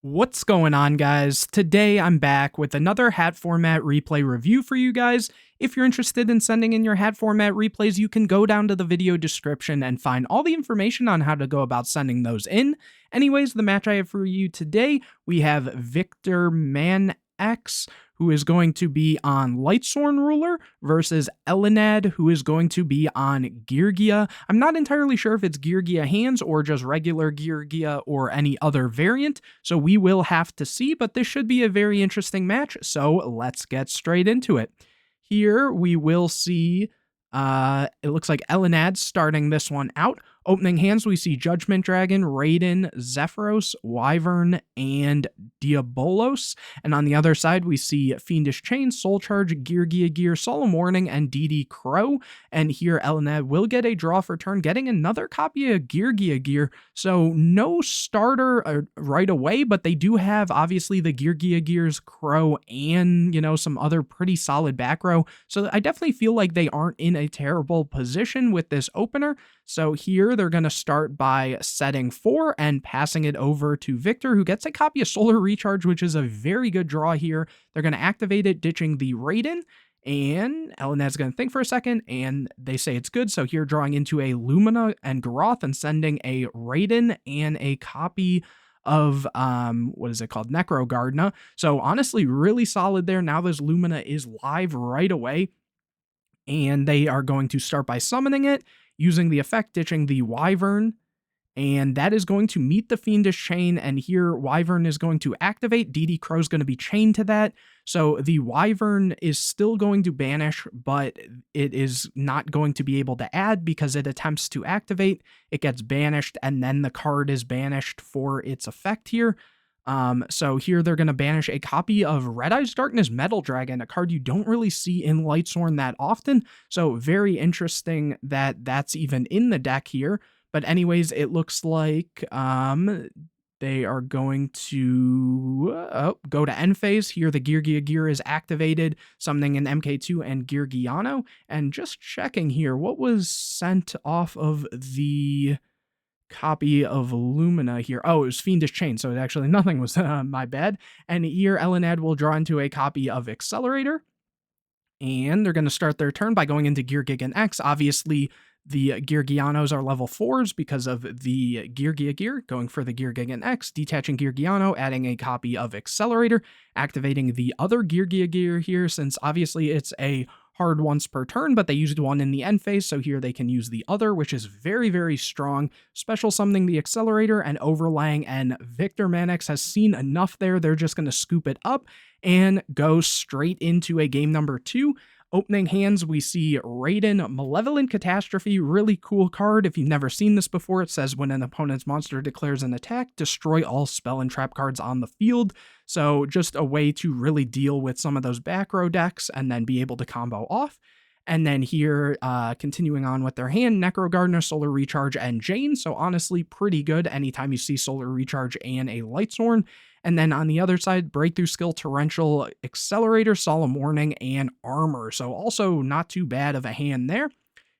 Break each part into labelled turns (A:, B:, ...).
A: What's going on, guys? Today I'm back with another Hat format replay review for you guys. If you're interested in sending in your Hat format replays, you can go down to the video description and find all the information on how to go about sending those in. Anyways, the match I have for you today, we have Victor Man-X, who is going to be on Lightsworn Ruler, versus Elenad, who is going to be on Geargia. I'm not entirely sure if it's Geargia hands or just regular Geargia or any other variant, so we will have to see, but this should be a very interesting match, so let's get straight into it. Here we will see, it looks like Elenad starting this one out. Opening hands, we see Judgment Dragon, Raiden, Zephyros, Wyvern, and Diabolos. And on the other side, we see Fiendish Chain, Soul Charge, Geargia Gear, Solemn Warning, and DD Crow. And here, Elenad will get a draw for turn, getting another copy of Geargia Gear. So no starter right away, but they do have, obviously, the Geargia Gears, Crow, and, some other pretty solid back row. So I definitely feel like they aren't in a terrible position with this opener. So here they're going to start by setting 4 and passing it over to Victor, who gets a copy of Solar Recharge, which is a very good draw here. They're going to activate it, ditching the Raiden, and Elenad's going to think for a second, and they say it's good. So here drawing into a Lumina and Groth and sending a Raiden and a copy of, what is it called? Necrogardna. So honestly, really solid there. Now this Lumina is live right away, and they are going to start by summoning it, using the effect, ditching the Wyvern, and that is going to meet the Fiendish Chain, and here Wyvern is going to activate. DD Crow is going to be chained to that, so the Wyvern is still going to banish, but it is not going to be able to add because it attempts to activate. It gets banished, and then the card is banished for its effect here. So here they're going to banish a copy of Red Eyes Darkness Metal Dragon, a card you don't really see in Lightsworn that often. So very interesting that that's even in the deck here. But anyways, it looks like they are going to go to end phase. Here the Geargia Gear is activated, summoning an MK2 and Geargiano. And just checking here, what was sent off of the copy of Lumina here? Oh, it was Fiendish Chain, so actually nothing was my bad. And here Elenad will draw into a copy of Accelerator, and they're going to start their turn by going into Geargigan X. Obviously, the Geargianos are level 4s because of the Geargia Gear, going for the Geargigan X, detaching Geargiano, adding a copy of Accelerator, activating the other Geargia Gear here, since obviously it's a hard once per turn, but they used one in the end phase, so here they can use the other, which is very, very strong. Special summoning the Accelerator and overlaying, and Victor Man-X has seen enough there. They're just going to scoop it up and go straight into a game number 2. Opening hands, we see Raiden, Malevolent Catastrophe, really cool card. If you've never seen this before, it says when an opponent's monster declares an attack, destroy all spell and trap cards on the field. So just a way to really deal with some of those back row decks and then be able to combo off. And then here, continuing on with their hand, Necrogardner, Solar Recharge, and Jane. So honestly, pretty good anytime you see Solar Recharge and a Lightsworn. And then on the other side, Breakthrough Skill, Torrential, Accelerator, Solemn Warning, and Armor. So also not too bad of a hand there.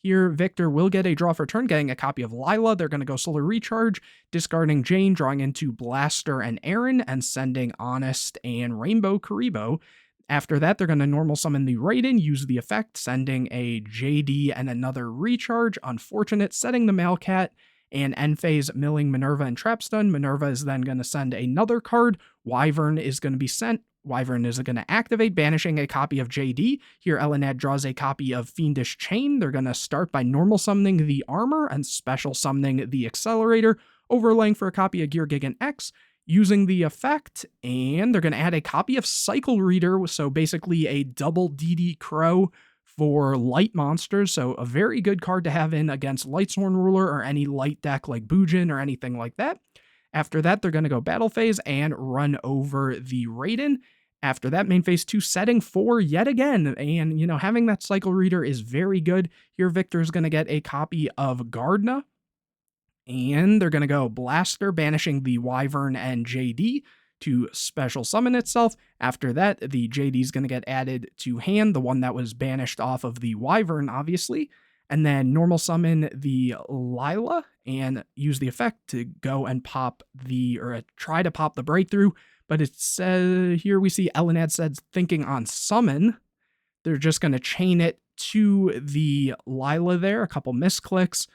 A: Here, Victor will get a draw for turn, getting a copy of Lila. They're going to go Solar Recharge, discarding Jane, drawing into Blaster and Aaron, and sending Honest and Rainbow Karibo. After that, they're going to normal summon the Raiden, use the effect, sending a JD and another Recharge. Unfortunate, setting the Malcat, and end phase milling Minerva and Trapstun. Minerva is then going to send another card. Wyvern is going to be sent. Wyvern is going to activate, banishing a copy of JD. Here, Elenad draws a copy of Fiendish Chain. They're going to start by normal summoning the Armor and special summoning the Accelerator, overlaying for a copy of Geargigan X, using the effect, and they're going to add a copy of Cycle Reader, so basically a double DD Crow for light monsters, so a very good card to have in against Lightsworn Ruler or any light deck like Bujin or anything like that. After that, they're going to go battle phase and run over the Raiden. After that, main phase 2, setting 4 yet again, and, having that Cycle Reader is very good. Here, Victor's going to get a copy of Gardna, and they're going to go Blaster, banishing the Wyvern and JD to special summon itself. After that, the JD is going to get added to hand, the one that was banished off of the Wyvern, obviously. and then normal summon the Lila and use the effect to go and pop try to pop the breakthrough. But it says here we see Elenad says thinking on summon. They're just going to chain it to the Lila there, a couple misclicks.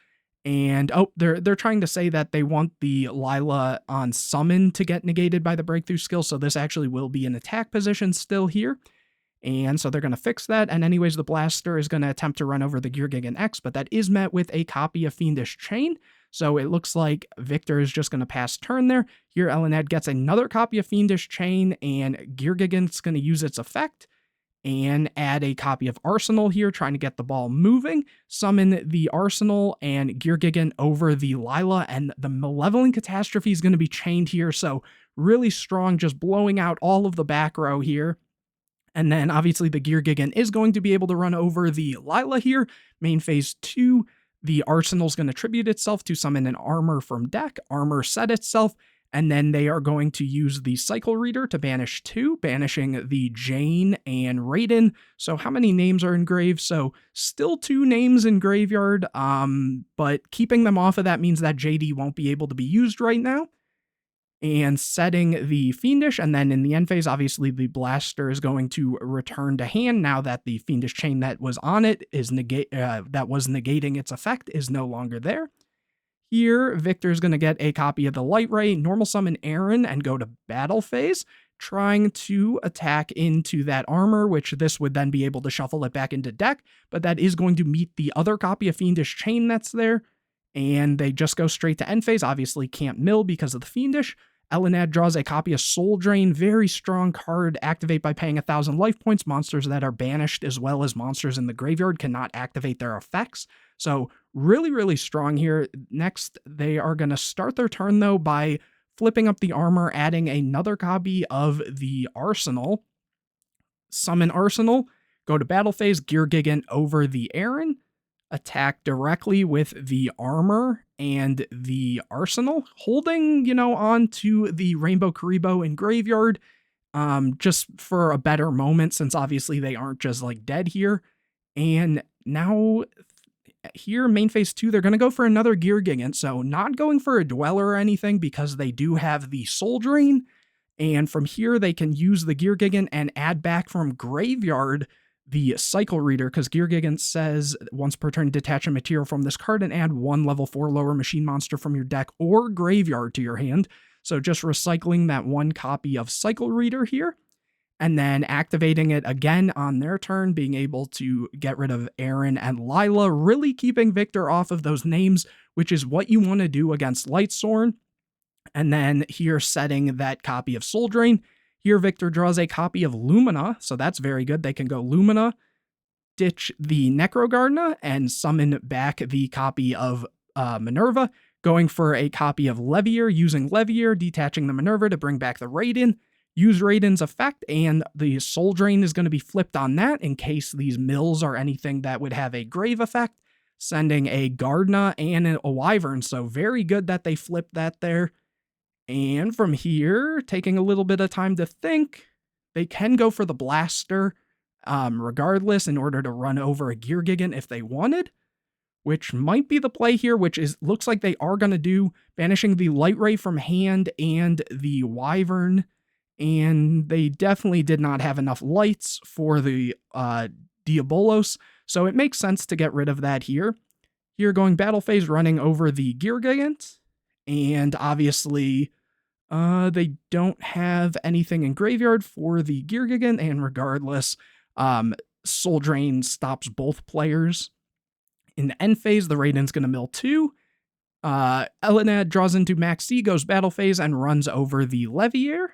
A: And they're trying to say that they want the Lila on summon to get negated by the breakthrough skill, so this actually will be an attack position still here. And so they're going to fix that, and anyways, the Blaster is going to attempt to run over the Geargia X, but that is met with a copy of Fiendish Chain, so it looks like Victor is just going to pass turn there. Here, Elenad gets another copy of Fiendish Chain, and Geargigan's going to use its effect and add a copy of Arsenal here, trying to get the ball moving, summon the Arsenal and Geargigan over the Lila, and the Malevolent Catastrophe is going to be chained here, so really strong, just blowing out all of the back row here. And then, obviously, the Geargigan is going to be able to run over the Lila here. Main phase 2, the Arsenal is going to tribute itself to summon an Armor from deck, Armor set itself, and then they are going to use the Cycle Reader to banish 2, banishing the Jane and Raiden. So how many names are in grave? So still 2 names in graveyard, but keeping them off of that means that JD won't be able to be used right now. And setting the Fiendish, and then in the end phase, obviously the Blaster is going to return to hand now that the Fiendish Chain that was on it is that was negating its effect is no longer there. Here, Victor's going to get a copy of the Light Ray, normal summon Aaron, and go to battle phase, trying to attack into that armor, which this would then be able to shuffle it back into deck, but that is going to meet the other copy of Fiendish Chain that's there, and they just go straight to end phase. Obviously can't mill because of the Fiendish. Elenad draws a copy of Soul Drain, very strong card, activate by paying 1,000 life points. Monsters that are banished as well as monsters in the graveyard cannot activate their effects. So really, really strong here. Next, they are going to start their turn though by flipping up the armor, adding another copy of the Arsenal. Summon Arsenal, go to battle phase, Geargigan over the Aaron, attack directly with the armor and the Arsenal, holding, on to the Rainbow Karibo in graveyard, just for a better moment, since obviously they aren't just like dead here. And now here, main phase 2, they're going to go for another Geargigan, so not going for a Dweller or anything because they do have the Soul Drain, and from here they can use the Geargigan and add back from graveyard the Cycle Reader, because Geargigan says once per turn detach a material from this card and add 1 level 4 lower machine monster from your deck or graveyard to your hand. So just recycling that 1 copy of Cycle Reader here, and then activating it again on their turn, being able to get rid of Aaron and Lila, really keeping Victor off of those names, which is what you want to do against Lightsworn. And then here setting that copy of Soul Drain. Here Victor draws a copy of Lumina, so that's very good. They can go Lumina, ditch the Necrogardna, and summon back the copy of Minerva, going for a copy of Levier, using Levier, detaching the Minerva to bring back the Raiden. Use Raiden's effect, and the Soul Drain is going to be flipped on that in case these mills are anything that would have a grave effect, sending a Gardna and a Wyvern, so very good that they flipped that there. And from here, taking a little bit of time to think, they can go for the Blaster regardless in order to run over a Geargigan if they wanted, which might be the play here, which looks like they are going to do, banishing the Light Ray from hand and the Wyvern. And they definitely did not have enough lights for the Diabolos, so it makes sense to get rid of that here. Here going battle phase, running over the Geargigant, and obviously they don't have anything in graveyard for the Geargigan, and regardless, Soul Drain stops both players. In the end phase, the Raiden's going to mill 2. Elenad draws into Max C, goes battle phase, and runs over the Levier.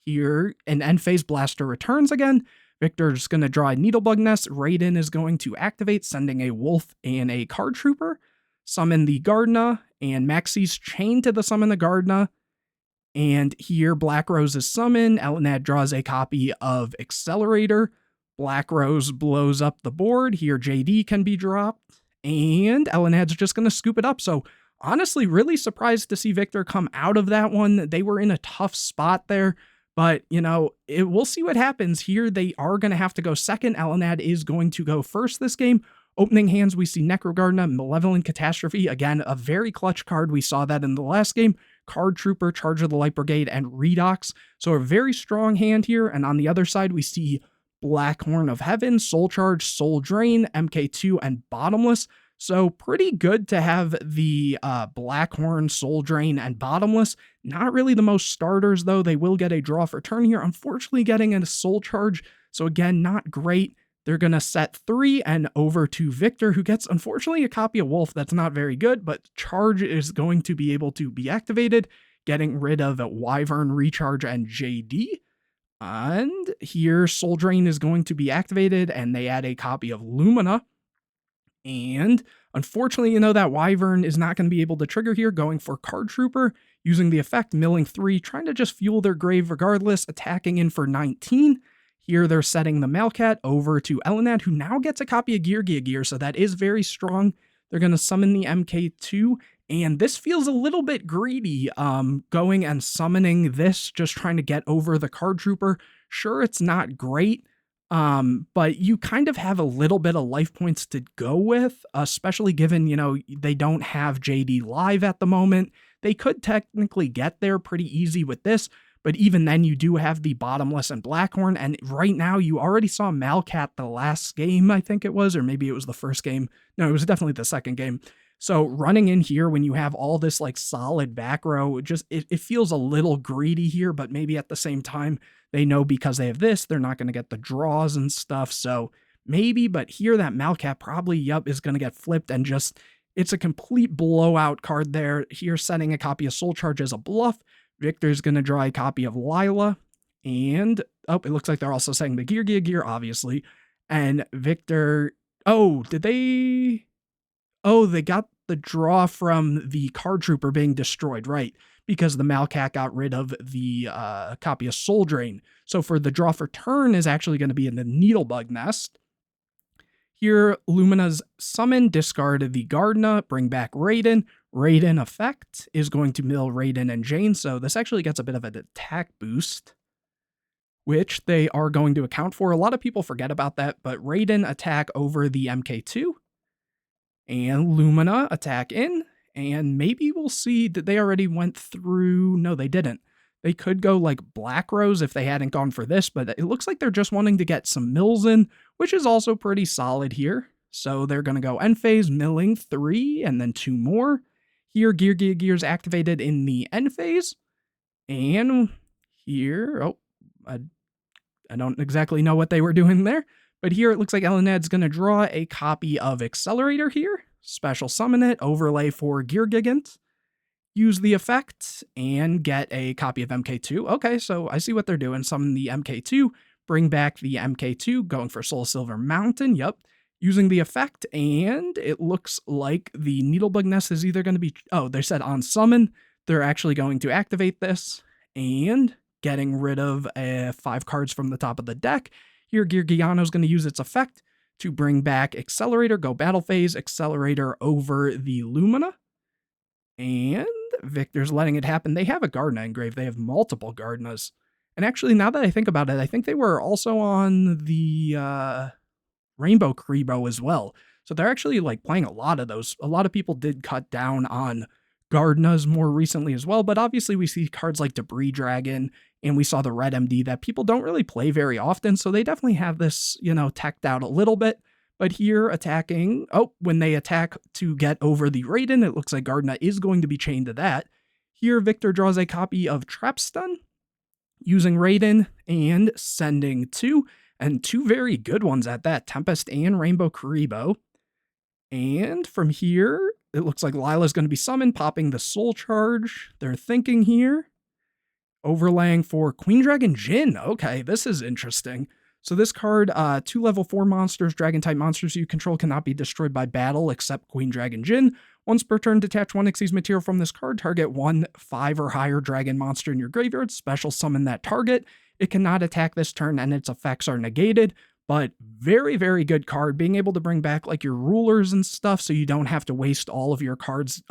A: Here, in end phase, Blaster returns again. Victor's going to draw a Needlebug Nest. Raiden is going to activate, sending a Wolf and a Card Trooper. Summon the Gardna, and Maxi's chained to the summon the Gardna. And here, Black Rose is summoned. Elenad draws a copy of Accelerator. Black Rose blows up the board. Here, JD can be dropped. And Elenad's just going to scoop it up. So, honestly, really surprised to see Victor come out of that one. They were in a tough spot there. But, we'll see what happens here. They are going to have to go second. Elenad is going to go first this game. Opening hands, we see Necrogardener, Malevolent Catastrophe. Again, a very clutch card. We saw that in the last game. Card Trooper, Charge of the Light Brigade, and Redox. So a very strong hand here. And on the other side, we see Blackhorn of Heaven, Soul Charge, Soul Drain, MK2, and Bottomless. So pretty good to have the Blackhorn, Soul Drain, and Bottomless. Not really the most starters, though. They will get a draw for turn here. Unfortunately, getting a Soul Charge. So again, not great. They're going to set 3 and over to Victor, who gets, unfortunately, a copy of Wolf. That's not very good, but Charge is going to be able to be activated, getting rid of Wyvern, Recharge, and JD. And here, Soul Drain is going to be activated, and they add a copy of Lumina. And unfortunately, that Wyvern is not going to be able to trigger here, going for Card Trooper, using the effect, milling 3, trying to just fuel their grave regardless, attacking in for 19. Here they're setting the Malcat over to Elenad, who now gets a copy of Geargia gear, so that is very strong. They're going to summon the MK2, and this feels a little bit greedy, going and summoning this, just trying to get over the Card Trooper. Sure, it's not great, but you kind of have a little bit of life points to go with, especially given, they don't have JD live at the moment. They could technically get there pretty easy with this, but even then, you do have the Bottomless and Blackhorn, and right now, you already saw Malcat the last game, I think it was, or maybe it was the first game. No, it was definitely the second game. So running in here when you have all this solid back row, it feels a little greedy here, but maybe at the same time, they know because they have this, they're not going to get the draws and stuff, so maybe, but here that Malcat probably, is going to get flipped and it's a complete blowout card there. Here, setting a copy of Soul Charge as a bluff. Victor's going to draw a copy of Lila, and, it looks like they're also setting the Geargia gear, obviously, and Victor, they got the draw from the Card Trooper being destroyed, right, because the Malcat got rid of the copy of Soul Drain, so for the draw for turn is actually going to be in the Needlebug Nest. Here, Lumina's summon, discard the Gardener, bring back Raiden. Raiden effect is going to mill Raiden and Jane, so this actually gets a bit of an attack boost, which they are going to account for. A lot of people forget about that, but Raiden attack over the MK2, and Lumina attack in, and maybe we'll see that they already went through. No, they didn't. They could go Black Rose if they hadn't gone for this, but it looks like they're just wanting to get some mills in, which is also pretty solid here. So they're going to go end phase, milling 3, and then 2 more. Here, Geargia gear's activated in the end phase. And here, I don't exactly know what they were doing there, but here it looks like Elenad's going to draw a copy of Accelerator here, special summon it, overlay for Geargigant, use the effect, and get a copy of MK2. Okay, so I see what they're doing. Summon the MK2, bring back the MK2, going for Soul Silver Mountain, using the effect, and it looks like the Needlebug Nest is either going to be, they said on summon, they're actually going to activate this, and getting rid of 5 cards from the top of the deck. Here, Geargiano's going to use its effect to bring back Accelerator, go battle phase, Accelerator over the Lumina, and Victor's letting it happen. They have a Gardener engraved. They have multiple Gardeners. And actually, now that I think about it, I think they were also on the Rainbow Kribo as well. So they're actually playing a lot of those. A lot of people did cut down on Gardeners more recently as well, but obviously we see cards like Debris Dragon, and we saw the Red MD that people don't really play very often, so they definitely have this, teched out a little bit. But here, attacking, when they attack to get over the Raiden, it looks like Gardener is going to be chained to that. Here, Victor draws a copy of Trap Stun, using Raiden, and sending 2, and 2 very good ones at that, Tempest and Rainbow Kuribo. And from here, it looks like Lila's going to be summoned, popping the Soul Charge. They're thinking here, overlaying for Queen Dragon Jin. Okay, this is interesting. So this card, 2 level 4 monsters, Dragon-type monsters you control cannot be destroyed by battle except Queen Dragon Jin. Once per turn, detach 1 Xyz material from this card, target 1 5 or higher dragon monster in your graveyard, special summon that target. It cannot attack this turn and its effects are negated, but very, very good card. Being able to bring back your rulers and stuff so you don't have to waste all of your cards,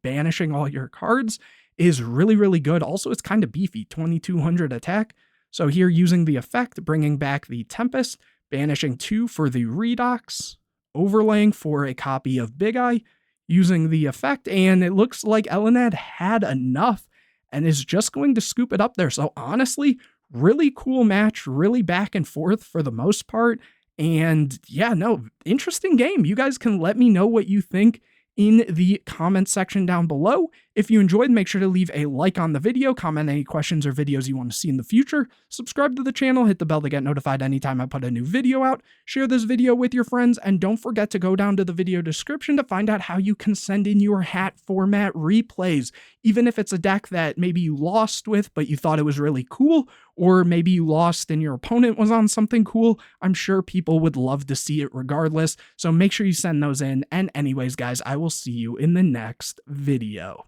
A: banishing all your cards is really, really good. Also, it's kind of beefy, 2200 attack. So here, using the effect, bringing back the Tempest, banishing 2 for the Redox, overlaying for a copy of Big Eye using the effect, and it looks like Elenad had enough and is just going to scoop it up there. So honestly, really cool match, really back and forth for the most part. And yeah, no, interesting game. You guys can let me know what you think in the comments section down below. If you enjoyed, make sure to leave a like on the video, comment any questions or videos you want to see in the future, subscribe to the channel, hit the bell to get notified anytime I put a new video out, share this video with your friends, and don't forget to go down to the video description to find out how you can send in your hat format replays, even if it's a deck that maybe you lost with, but you thought it was really cool, or maybe you lost and your opponent was on something cool. I'm sure people would love to see it regardless, so make sure you send those in. And anyways, guys, I will see you in the next video.